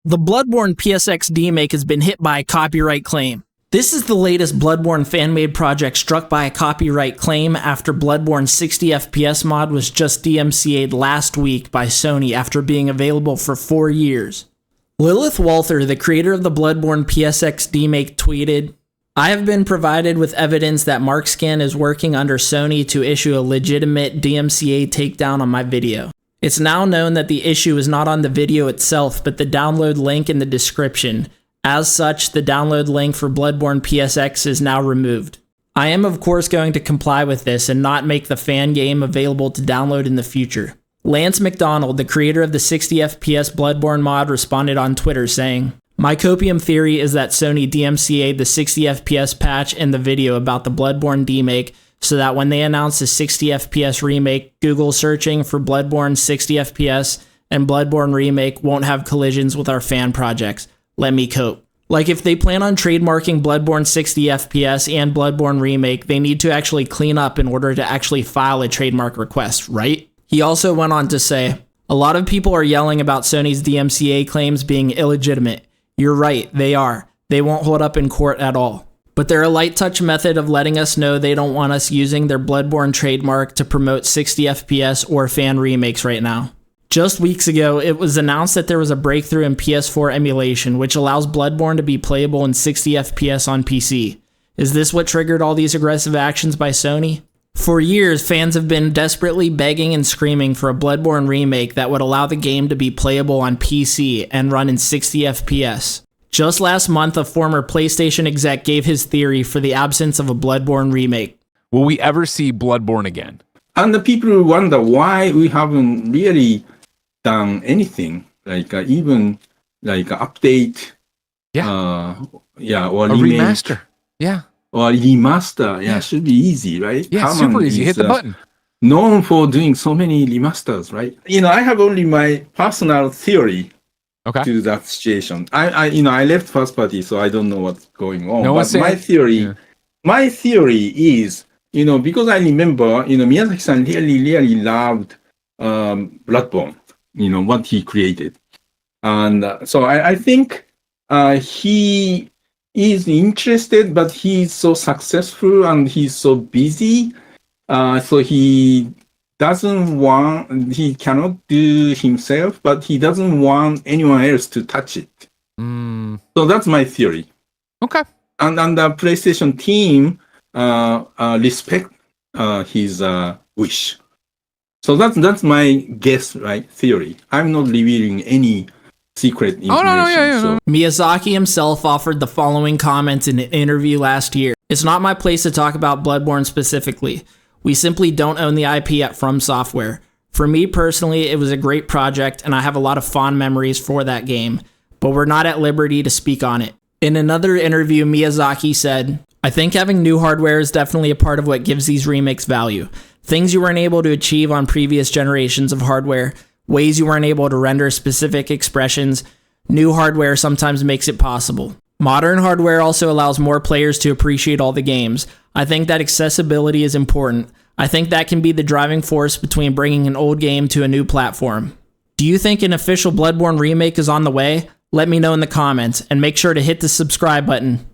The Bloodborne PSX remake has been hit by a copyright claim. This is the latest Bloodborne fan-made project struck by a copyright claim after Bloodborne's 60 FPS mod was just DMCA'd last week by Sony after being available for 4 years. Lilith Walther, the creator of the Bloodborne PSX remake, tweeted, "I have been provided with evidence that MarkScan is working under Sony to issue a legitimate DMCA takedown on my video. It's now known that the issue is not on the video itself, but the download link in the description. As such, the download link for Bloodborne PSX is now removed. I am of course going to comply with this and not make the fan game available to download in the future." Lance McDonald, the creator of the 60 FPS Bloodborne mod, responded on Twitter saying, "My copium theory is that Sony DMCA'd the 60 FPS patch in the video about the Bloodborne remake so that when they announce the 60 FPS remake, Google searching for Bloodborne 60 FPS and Bloodborne remake won't have collisions with our fan projects. Let me cope." Like, if they plan on trademarking Bloodborne 60 FPS and Bloodborne remake, they need to actually clean up in order to actually file a trademark request, right? He also went on to say, "A lot of people are yelling about Sony's DMCA claims being illegitimate. You're right, they are. They won't hold up in court at all. But they're a light touch method of letting us know they don't want us using their Bloodborne trademark to promote 60 FPS or fan remakes right now." Just weeks ago, it was announced that there was a breakthrough in PS4 emulation, which allows Bloodborne to be playable in 60 FPS on PC. Is this what triggered all these aggressive actions by Sony? For years, fans have been desperately begging and screaming for a Bloodborne remake that would allow the game to be playable on PC and run in 60 FPS. Just last month, a former PlayStation exec gave his theory for the absence of a Bloodborne remake. Will we ever see Bloodborne again? And the people wonder why we haven't really done anything, like even like update, or A remake, remaster. Yeah. or remaster. Yeah, should be easy, right? Yeah, Harman super easy. is, Hit the button. known for doing so many remasters, right? I have only my personal theory Okay. to that situation. I left first party, so I don't know what's going on. No one's But saying- my theory is, because I remember, Miyazaki-san really loved Bloodborne, what he created. And so I think he is interested, but he's so successful and he's so busy. So he cannot do himself, but he doesn't want anyone else to touch it. So that's my theory. Okay. And the PlayStation team respect his wish. So that's my guess, right? Theory. I'm not revealing any secret information. No. Miyazaki himself offered the following comments in an interview last year. "It's not my place to talk about Bloodborne specifically. We simply don't own the IP at From Software. For me personally, it was a great project and I have a lot of fond memories for that game, but we're not at liberty to speak on it." In another interview, Miyazaki said, "I think having new hardware is definitely a part of what gives these remakes value. Things you weren't able to achieve on previous generations of hardware, ways you weren't able to render specific expressions, new hardware sometimes makes it possible. Modern hardware also allows more players to appreciate all the games. I think that accessibility is important. I think that can be the driving force between bringing an old game to a new platform. Do you think an official Bloodborne remake is on the way? Let me know in the comments, and make sure to hit the subscribe button.